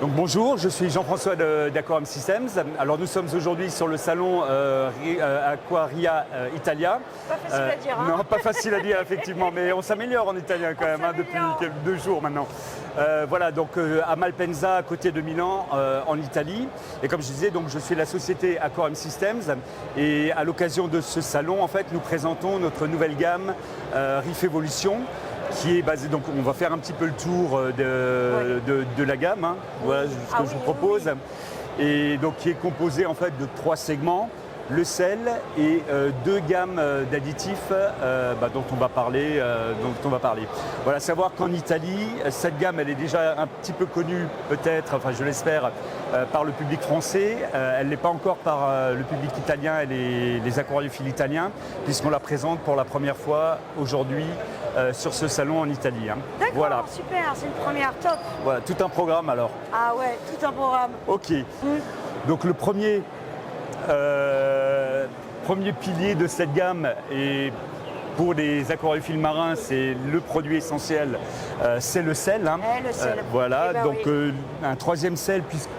Donc bonjour, je suis Jean-François d'Aquarium Systems. Alors nous sommes aujourd'hui sur le salon Aquaria Italia. Pas facile à dire, hein. Non, pas facile à dire effectivement, mais on s'améliore en italien quand même depuis quelques 2 jours maintenant. Voilà, donc à Malpensa, à côté de Milan, en Italie. Et comme je disais, donc, je suis la société Aquarium Systems. Et à l'occasion de ce salon, en fait, nous présentons notre nouvelle gamme Reef Evolution, qui est basée, donc on va faire un petit peu le tour de la gamme, hein. Voilà ce que je vous propose. Et donc qui est composé en fait de 3 segments, le sel et 2 gammes d'additifs dont on va parler. Voilà, savoir qu'en Italie, cette gamme elle est déjà un petit peu connue peut-être, enfin je l'espère, par le public français. Elle n'est pas encore par le public italien et les aquariophiles italiens, puisqu'on la présente pour la première fois aujourd'hui sur ce salon en Italie, hein. D'accord, Voilà. super, c'est une première, top. Voilà, tout un programme alors. Ah ouais, tout un programme. Ok. Donc le premier pilier de cette gamme, et pour les aquariophiles marins, c'est le produit essentiel, c'est le sel, hein. Le sel. Voilà, Eh ben donc oui. un troisième sel, puisque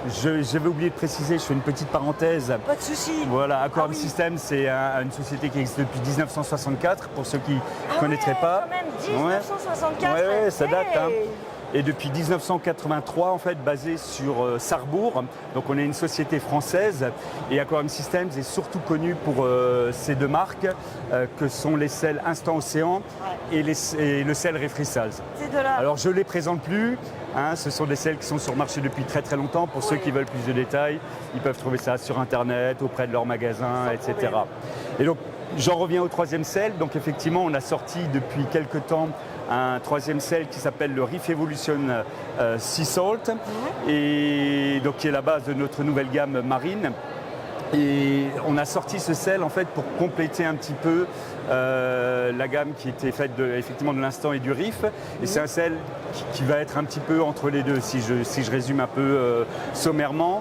j'avais oublié de préciser, je fais une petite parenthèse. Pas de souci. Voilà, Aquarium Ah oui. Systems, c'est une société qui existe depuis 1964, pour ceux qui ne connaîtraient pas. Quand même, 1964. Ouais, ça date, hein. Hey. Et depuis 1983, en fait, basé sur Sarrebourg. Donc on est une société française et Aquarium Systems est surtout connu pour ces 2 marques que sont les sels Instant Océan et le sel Refreshals. Ces deux-là. Alors je ne les présente plus, hein, ce sont des sels qui sont sur le marché depuis très très longtemps. Pour ceux qui veulent plus de détails, ils peuvent trouver ça sur internet, auprès de leurs magasins, etc. problème. Et donc j'en reviens au 3e sel. Donc effectivement on a sorti depuis quelques temps un 3e sel qui s'appelle le Reef Evolution Sea Salt, et donc qui est la base de notre nouvelle gamme marine. Et on a sorti ce sel en fait pour compléter un petit peu la gamme qui était faite effectivement de l'instant et du reef. Et c'est un sel qui va être un petit peu entre les deux, si je résume un peu sommairement,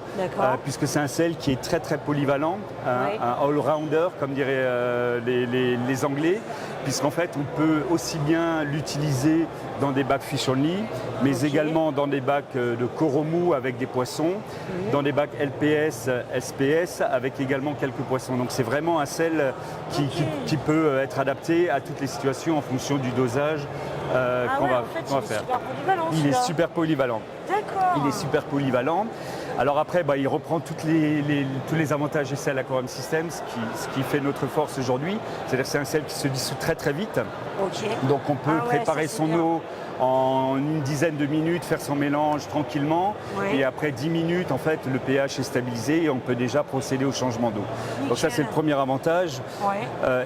puisque c'est un sel qui est très très polyvalent, un all-rounder comme diraient les Anglais, puisqu'en fait on peut aussi bien l'utiliser dans des bacs fish only, mais également dans des bacs de coraux mous avec des poissons, dans des bacs LPS, SPS avec également quelques poissons. Donc c'est vraiment un sel qui peut être adapté à toutes les situations en fonction du dosage qu'on va faire. Il est super polyvalent. D'accord. Il est super polyvalent. Alors après, il reprend tous les avantages des sels Aquarium Systems, ce qui fait notre force aujourd'hui. C'est-à-dire que c'est un sel qui se dissout très très vite. Donc on peut préparer son eau en une dizaine de minutes, faire son mélange tranquillement. Et après 10 minutes, en fait, le pH est stabilisé et on peut déjà procéder au changement d'eau. Donc ça, c'est le premier avantage.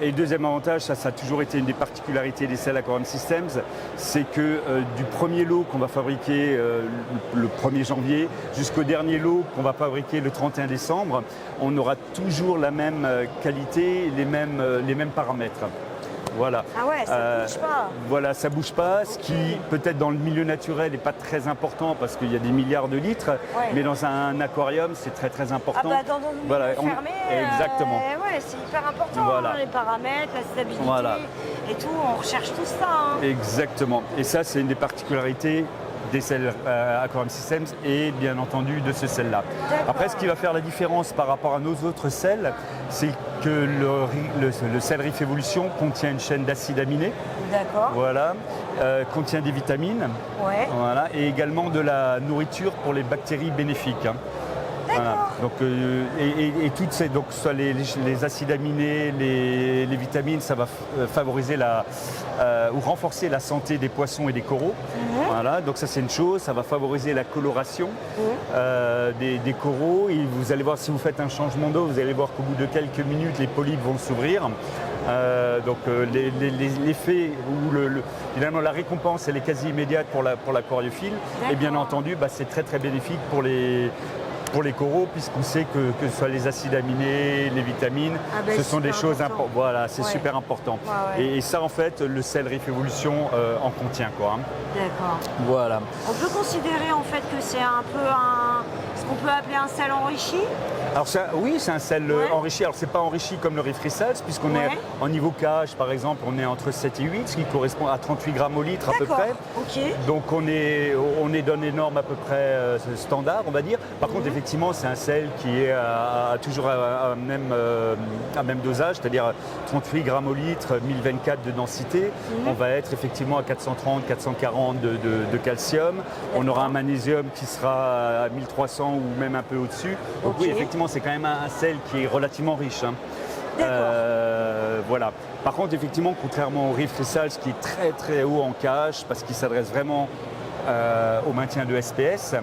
Et le deuxième avantage, ça a toujours été une des particularités des sels Aquarium Systems, c'est que du premier lot qu'on va fabriquer le 1er janvier jusqu'au dernier lot qu'on va fabriquer le 31 décembre, on aura toujours la même qualité, les mêmes paramètres. Voilà. Ah ouais, ça bouge pas. Voilà, ça bouge pas, ce qui peut-être dans le milieu naturel n'est pas très important parce qu'il y a des milliards de litres, mais dans un aquarium c'est très très important. Ah bah dans un milieu fermé, exactement. C'est hyper important, hein, les paramètres, la stabilité et tout, on recherche tout ça. Hein. Exactement. Et ça c'est une des particularités des sels Aquarium Systems et bien entendu de ce sel-là. Après, ce qui va faire la différence par rapport à nos autres sels, c'est que le sel Reef Evolution contient une chaîne d'acides aminés. Voilà. Contient des vitamines. Voilà. Et également de la nourriture pour les bactéries bénéfiques, hein. Voilà. Donc, et toutes ces, donc soit les acides aminés, les vitamines, ça va favoriser ou renforcer la santé des poissons et des coraux. Voilà, donc ça c'est une chose, ça va favoriser la coloration des coraux. Et vous allez voir, si vous faites un changement d'eau, vous allez voir qu'au bout de quelques minutes, les polypes vont s'ouvrir. Donc l'effet ou finalement la récompense elle est quasi immédiate pour l'aquariophile. Et bien entendu, c'est très très bénéfique pour pour les coraux, puisqu'on sait que ce soit les acides aminés, les vitamines, ce sont des choses importantes. Voilà, c'est super important. Ouais. Et ça, en fait, le sel Reef Evolution en contient, quoi. Hein. D'accord. Voilà. On peut considérer en fait que c'est un peu ce qu'on peut appeler un sel enrichi. Alors oui, c'est un sel enrichi. Alors c'est pas enrichi comme le Reef Results, puisqu'on est en niveau KH, par exemple, on est entre 7 et 8, ce qui correspond à 38 grammes au litre à peu près. Ok. Donc on est dans des normes à peu près standard, on va dire. Par contre, effectivement, c'est un sel qui est toujours à même dosage, c'est-à-dire 38 grammes au litre, 1024 de densité. On va être effectivement à 430, 440 de calcium. On aura un magnésium qui sera à 1300 ou même un peu au-dessus. Donc oui, effectivement, c'est quand même un sel qui est relativement riche. Hein. Voilà. Par contre, effectivement, contrairement au Reef Results qui est très très haut en KH parce qu'il s'adresse vraiment au maintien de SPS,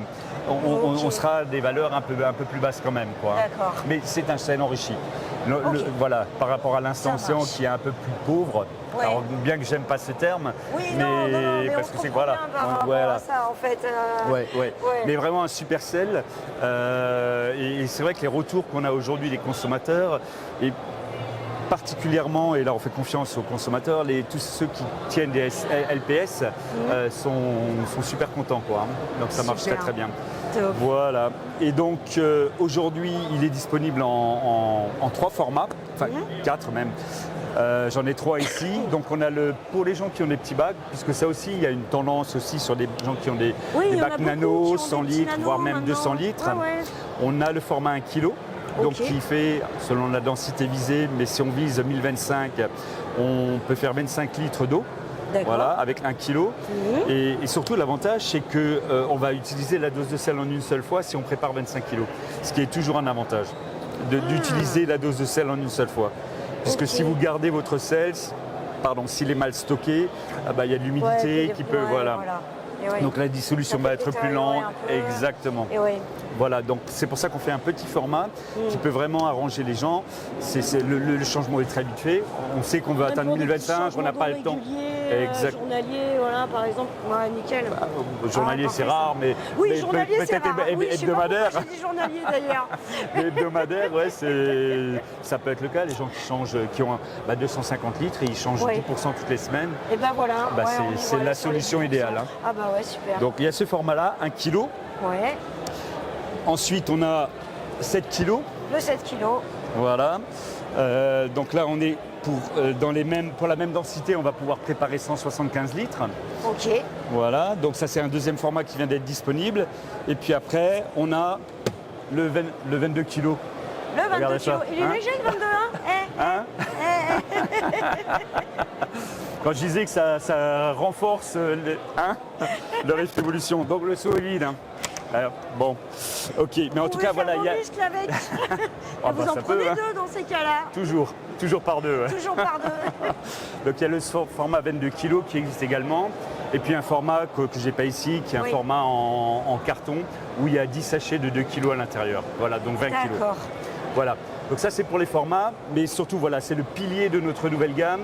on sera à des valeurs un peu plus basses quand même, quoi. D'accord. Mais c'est un sel enrichi. Voilà, par rapport à l'instant océan qui est un peu plus pauvre. Ouais. Alors bien que j'aime pas ce terme, mais parce que c'est voilà, ça en fait. Mais vraiment un super sel. Et c'est vrai que les retours qu'on a aujourd'hui des consommateurs et particulièrement, et là on fait confiance aux consommateurs, tous ceux qui tiennent des LPS sont super contents, quoi. Hein. Donc ça marche très très bien. Top. Voilà. Et donc aujourd'hui il est disponible en 3 formats, enfin 4 même. J'en ai 3 ici. Donc on a pour les gens qui ont des petits bacs, puisque ça aussi il y a une tendance aussi sur des gens qui ont des bacs nano, 100 litres, voire même 200 litres. On a le format 1 kg. Donc qui fait, selon la densité visée, mais si on vise 1025, on peut faire 25 litres d'eau. Voilà, avec 1 kg. Et surtout, l'avantage, c'est qu'on va utiliser la dose de sel en une seule fois si on prépare 25 kg. Ce qui est toujours un avantage, d'utiliser la dose de sel en une seule fois. Puisque si vous gardez votre sel, s'il est mal stocké, il y a de l'humidité qui peut... Voilà. Donc la dissolution va être plus lente. Exactement. Voilà, donc c'est pour ça qu'on fait un petit format qui peut vraiment arranger les gens. Le changement est très habitué. On sait qu'on veut atteindre 1025, on n'a pas le temps. Journalier, voilà, par exemple, nickel. Journalier, c'est rare, mais journalier, peut-être hebdomadaire. J'ai dit journalier d'ailleurs. Mais hebdomadaire, ça peut être le cas. Les gens qui ont 250 litres et ils changent 10% toutes les semaines. Et ben voilà. C'est la solution idéale. Hein. Ah bah ouais, super. Donc il y a ce format-là, 1 kg. Ouais. Ensuite, on a 7 kg. Le 7 kg. Voilà. Donc là, on est pour la même densité, on va pouvoir préparer 175 litres. Ok. Voilà. Donc ça, c'est un deuxième format qui vient d'être disponible. Et puis après, on a le 22 kg. Le 22 kg. Il est léger, le 22, hein Quand je disais que ça renforce le Reef Evolution. Donc le solide. Hein. Bon, ok, mais en tout cas, voilà, il y a. Avec. Vous en prenez deux dans ces cas-là. Toujours par deux. Ouais. Toujours par deux. Donc il y a le format 22 kg qui existe également, et puis un format que je n'ai pas ici, qui est un format en carton où il y a 10 sachets de 2 kg à l'intérieur. Voilà, donc 20 kg. D'accord. Voilà. Donc ça c'est pour les formats, mais surtout voilà, c'est le pilier de notre nouvelle gamme,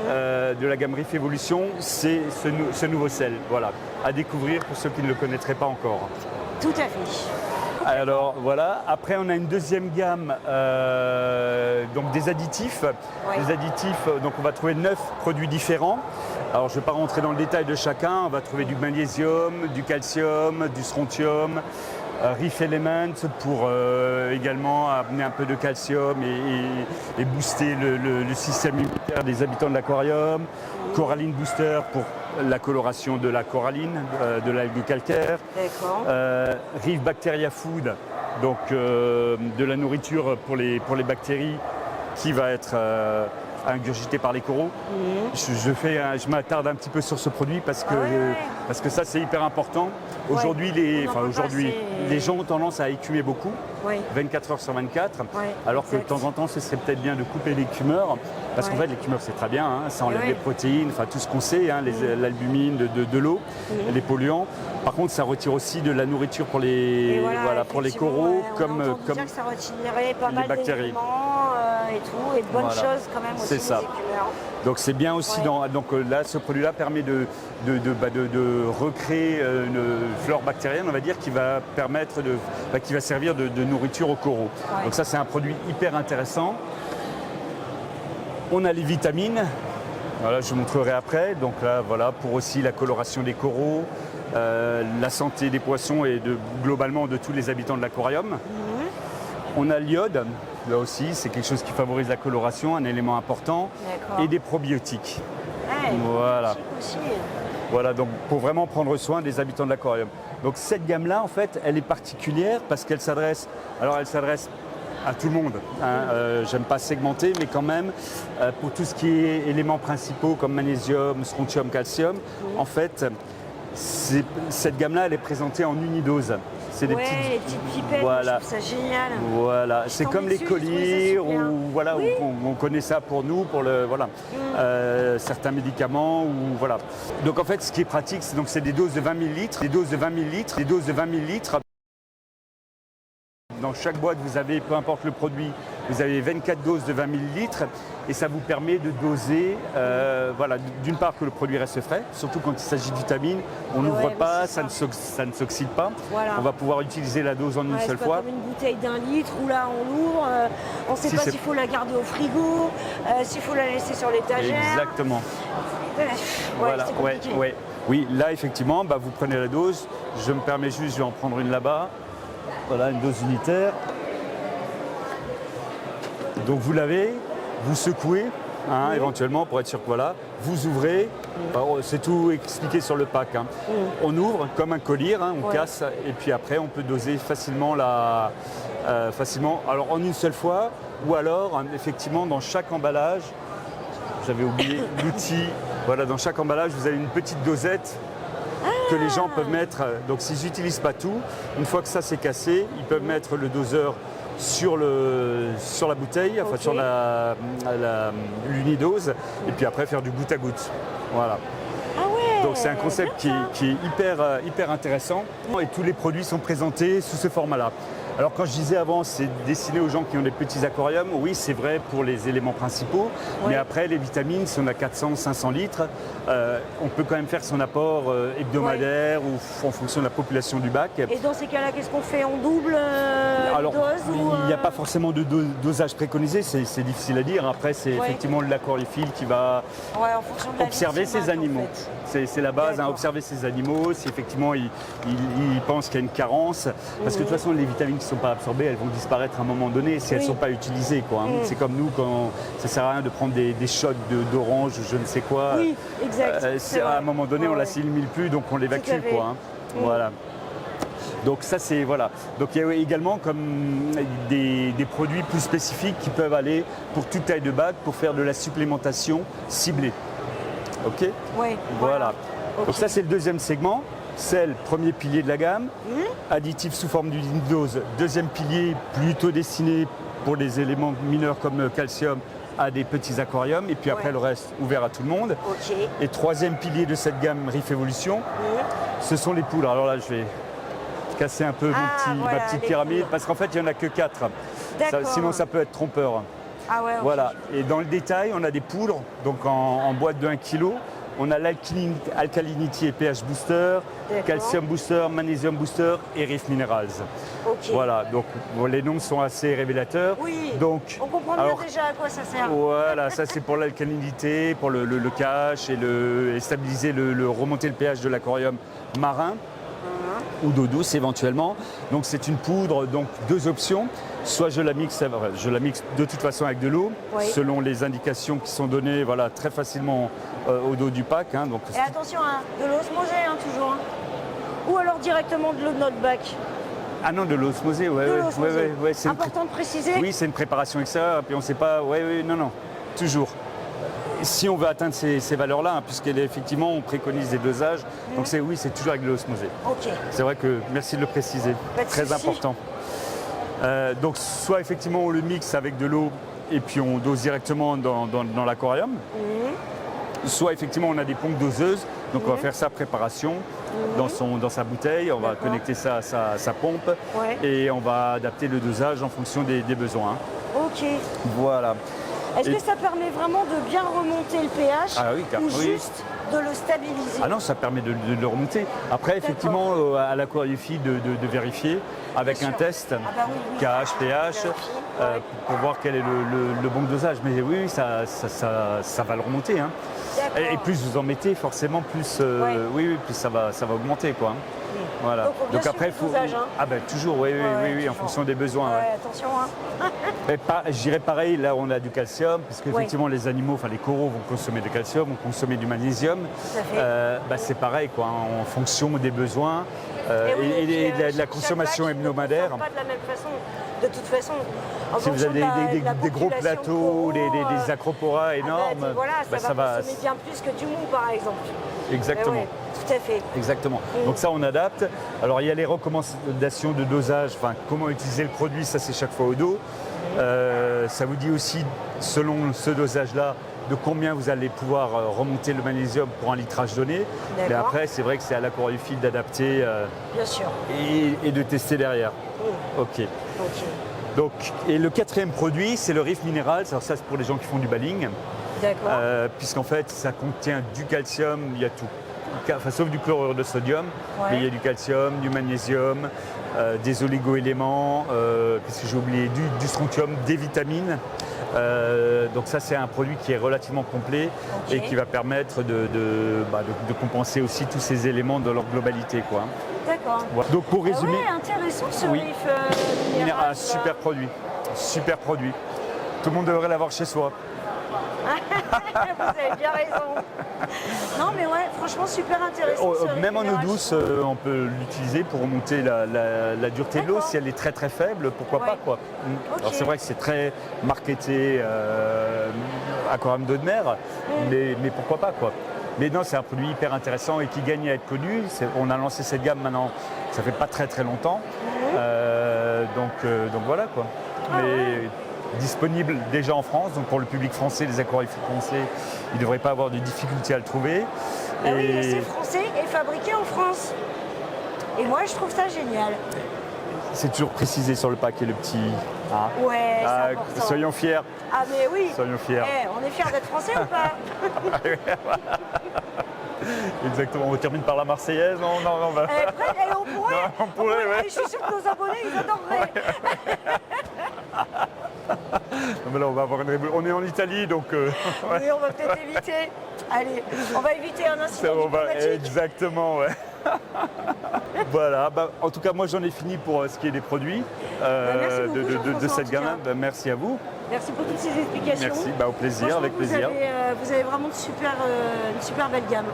de la gamme Reef Evolution, c'est ce nouveau sel, voilà, à découvrir pour ceux qui ne le connaîtraient pas encore. Tout à fait. Alors voilà, après on a une deuxième gamme, donc des additifs. Des additifs, donc on va trouver 9 produits différents. Alors je ne vais pas rentrer dans le détail de chacun, on va trouver du magnésium, du calcium, du strontium, Reef Element pour également amener un peu de calcium et booster le système immunitaire des habitants de l'aquarium. Coralline Booster pour la coloration de la coralline, de l'algue calcaire. D'accord. Reef Bacteria Food, donc de la nourriture pour les bactéries qui va être ingurgitée par les coraux. Je m'attarde un petit peu sur ce produit parce que ça c'est hyper important. Aujourd'hui, les gens ont tendance à écumer beaucoup, 24 heures sur 24, alors que de temps en temps, ce serait peut-être bien de couper l'écumeur, parce qu'en fait, l'écumeur, c'est très bien, hein, ça enlève les protéines, enfin tout ce qu'on sait, hein, l'albumine de l'eau, les polluants. Par contre, ça retire aussi de la nourriture pour les coraux, comme dire que ça retirerait pas mal bactéries. et tout, et de bonnes choses quand même aussi, c'est ça. les écumeurs. Donc c'est bien aussi, donc là, ce produit-là permet de recréer une flore bactérienne, on va dire, qui va permettre qui va servir de nourriture aux coraux. Ouais. Donc ça, c'est un produit hyper intéressant. On a les vitamines. Voilà, je vous montrerai après. Donc là, voilà, pour aussi la coloration des coraux, la santé des poissons et globalement de tous les habitants de l'aquarium. On a l'iode, là aussi, c'est quelque chose qui favorise la coloration, un élément important, et des probiotiques. Ouais, voilà. Aussi. Voilà, donc pour vraiment prendre soin des habitants de l'aquarium. Donc cette gamme-là, en fait, elle est particulière parce qu'elle s'adresse à tout le monde. Hein. J'aime pas segmenter, mais quand même, pour tout ce qui est éléments principaux comme magnésium, strontium, calcium, en fait, cette gamme-là, elle est présentée en unidose. C'est les petites pipettes, voilà. je trouve ça génial. Voilà, c'est comme les colliers, voilà, oui. on connaît ça pour nous, pour certains médicaments, ou voilà. Donc en fait, ce qui est pratique, c'est des doses de 20 000 litres, des doses de 20 000 litres, des doses de 20 000 litres. Dans chaque boîte, vous avez, peu importe le produit, vous avez 24 doses de 20 000 litres et ça vous permet de doser, d'une part que le produit reste frais, surtout quand il s'agit de vitamines, on n'ouvre pas, ça ne s'oxyde pas. Voilà. On va pouvoir utiliser la dose en une seule fois. C'est comme une bouteille d'1 litre où là on l'ouvre, on ne sait pas s'il faut la garder au frigo, s'il faut la laisser sur l'étagère. Exactement. Voilà, Oui, là effectivement, vous prenez la dose, je me permets juste, je vais en prendre une là-bas. Voilà, une dose unitaire. Donc vous l'avez, vous secouez, éventuellement pour être sûr que voilà, vous ouvrez. C'est tout expliqué sur le pack. Hein. On ouvre comme un collier, on casse et puis après on peut doser facilement alors en une seule fois ou alors effectivement dans chaque emballage. J'avais oublié l'outil. Voilà, dans chaque emballage vous avez une petite dosette que les gens peuvent mettre. Donc s'ils n'utilisent pas tout, une fois que ça c'est cassé, ils peuvent mettre le doseur sur la bouteille, enfin sur l'unidose, et puis après faire du goutte à goutte. Voilà. Ah ouais, donc c'est un concept qui est hyper intéressant et tous les produits sont présentés sous ce format-là. Alors quand je disais avant, c'est destiné aux gens qui ont des petits aquariums, oui c'est vrai pour les éléments principaux, mais après les vitamines, si on a 400-500 litres, on peut quand même faire son apport hebdomadaire ou en fonction de la population du bac. Et dans ces cas-là, qu'est-ce qu'on fait? On double les doses il n'y a pas forcément de dosage préconisé, c'est difficile à dire. Après c'est effectivement l'aquariophile qui va observer ses animaux. C'est la base, observer ses animaux, si effectivement il pense qu'il y a une carence, parce que de toute façon les vitamines qui ne sont pas absorbées, elles vont disparaître à un moment donné si elles ne sont pas utilisées. C'est comme nous, quand ça ne sert à rien de prendre des shots d'orange ou je ne sais quoi. Oui, exact. À un moment donné, on ne l'assimile plus, donc on l'évacue. Voilà. Donc ça c'est voilà. Donc il y a également comme des produits plus spécifiques qui peuvent aller pour toute taille de bac pour faire de la supplémentation ciblée. Ok. Oui. Voilà. Donc ça c'est le deuxième segment. Sel, premier pilier de la gamme. Additifs sous forme d'une dose, deuxième pilier plutôt destiné pour les éléments mineurs comme calcium à des petits aquariums. Et puis après le reste ouvert à tout le monde. Et troisième pilier de cette gamme Reef Evolution, ce sont les poudres. Alors là je vais casser un peu ma petite pyramide parce qu'en fait il n'y en a que 4. Sinon ça peut être trompeur. Voilà. Et dans le détail, on a des poudres, donc en boîte de 1 kg. On a l'alkalinity et pH booster, calcium booster, magnésium booster et Reef Minerals. Voilà, donc les noms sont assez révélateurs. Oui, donc, on comprend bien déjà à quoi ça sert. Voilà, ça c'est pour l'alcalinité, pour le cache et stabiliser remonter le pH de l'aquarium marin. Ou d'eau douce éventuellement. Donc c'est une poudre, donc 2 options. Soit je la mixe de toute façon avec de l'eau, selon les indications qui sont données très facilement au dos du pack. Donc, et attention, de l'osmosée toujours. Ou alors directement de l'eau de notre bac. Ah non, de l'osmosée, c'est important de préciser. Oui, c'est une préparation extérieure, puis on ne sait pas, non, toujours. Si on veut atteindre ces valeurs-là, puisqu'effectivement on préconise des dosages, donc c'est toujours avec de l'osmosée. C'est vrai que, merci de le préciser, très important. Donc soit effectivement on le mixe avec de l'eau et puis on dose directement dans l'aquarium, soit effectivement on a des pompes doseuses, donc on va faire sa préparation dans sa bouteille, on va connecter ça à sa pompe et on va adapter le dosage en fonction des besoins. Ok. Voilà. Est-ce Et- que ça permet vraiment de bien remonter le pH Ah oui, car- ou oui. juste de le stabiliser? Ah non, ça permet de le remonter. Après, effectivement, à l'aquariophile de vérifier avec Bien un sûr. test Ah bah oui, oui. KH, pH, Ouais. pour voir quel est le bon dosage. Mais oui, ça va le remonter, hein. D'accord. Et plus vous en mettez, forcément, plus, Ouais. oui, plus ça va augmenter, quoi. Voilà. Donc, faut bien suivre le dosage, hein. Ah ben toujours, oui, Ouais, en toujours. fonction des besoins. Ouais. Ouais, attention, hein. Mais je dirais pareil, là on a du calcium, parce qu'effectivement les animaux, enfin les coraux vont consommer du calcium, vont consommer du magnésium. Tout à fait. C'est pareil, quoi, hein, en fonction des besoins Et oui, et puis, de la chaque consommation vache ne hebdomadaire. consomme pas de la même façon. De toute façon, en Si vous fonction avez de la des gros population de plateaux, coraux, des acroporas énormes, voilà, bah, ça va consommer bien plus que du mou, par exemple. Exactement. Ouais, tout à fait. Exactement. Donc ça, on adapte. Alors, il y a les recommandations de dosage, enfin, comment utiliser le produit, ça, c'est chaque fois au dos. Ça vous dit aussi, selon ce dosage-là, de combien vous allez pouvoir remonter le magnésium pour un litrage donné. Mais D'accord. après, c'est vrai que c'est à l'aquariophile d'adapter Bien sûr. et de tester derrière. OK. Ok. Donc, et le quatrième produit, c'est le Reef Mineral. Alors ça, c'est pour les gens qui font du baling. D'accord. Puisqu'en fait, ça contient du calcium, il y a tout. Enfin, sauf du chlorure de sodium, Ouais. mais il y a du calcium, du magnésium, des oligo-éléments, qu'est-ce que j'ai oublié, du strontium, des vitamines. Donc ça, c'est un produit qui est relativement complet Ok. et qui va permettre de compenser aussi tous ces éléments dans leur globalité, quoi. D'accord. Voilà. Donc pour Ah résumer, ouais, intéressant ce Oui. riff minéral. un super produit, super produit. Tout le monde devrait l'avoir chez soi. Vous avez bien raison. Non, mais ouais, franchement, super intéressant. ce riff Même en eau minéral, douce, je trouve. on peut l'utiliser pour remonter la dureté de l'eau. D'accord. Si elle est très très faible, pourquoi Ouais. pas, quoi. Ok. Alors c'est vrai que c'est très marketé aquarium d'eau de mer, mais pourquoi pas, quoi. Mais non, c'est un produit hyper intéressant et qui gagne à être connu. On a lancé cette gamme maintenant, ça fait pas très très longtemps. Donc voilà, quoi. Ah Mais disponible déjà en France, donc pour le public français, les aquariophiles français, ils ne devraient pas avoir de difficultés à le trouver. Ah oui, et c'est français et fabriqué en France. Et moi, je trouve ça génial. C'est toujours précisé sur le paquet, le petit. Ah. Ouais, c'est Ah, important. soyons fiers. Ah, mais oui. Soyons fiers. On est fiers d'être français ou pas? Exactement. On termine par la Marseillaise. Non. Bah. On pourrait. On pourrait, ouais. Je suis sûre que nos abonnés, ils adoreraient. Non, mais là, on va avoir on est en Italie, donc. Oui, on va peut-être éviter. Allez, on va éviter un incident On va- diplomatique. exactement, ouais. Voilà, en tout cas, moi j'en ai fini pour ce qui est des produits merci beaucoup, de Jean-François, cette en tout gamme. cas. Merci à vous. Merci pour toutes ces explications. Merci, au plaisir, Franchement, avec plaisir. Vous avez vraiment une super belle gamme.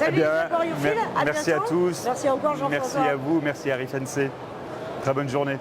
Eh Salut bien, les aquariophiles, à merci bientôt. à tous. Merci encore Jean-François. Merci à vous, merci à RIF NC. Très bonne journée.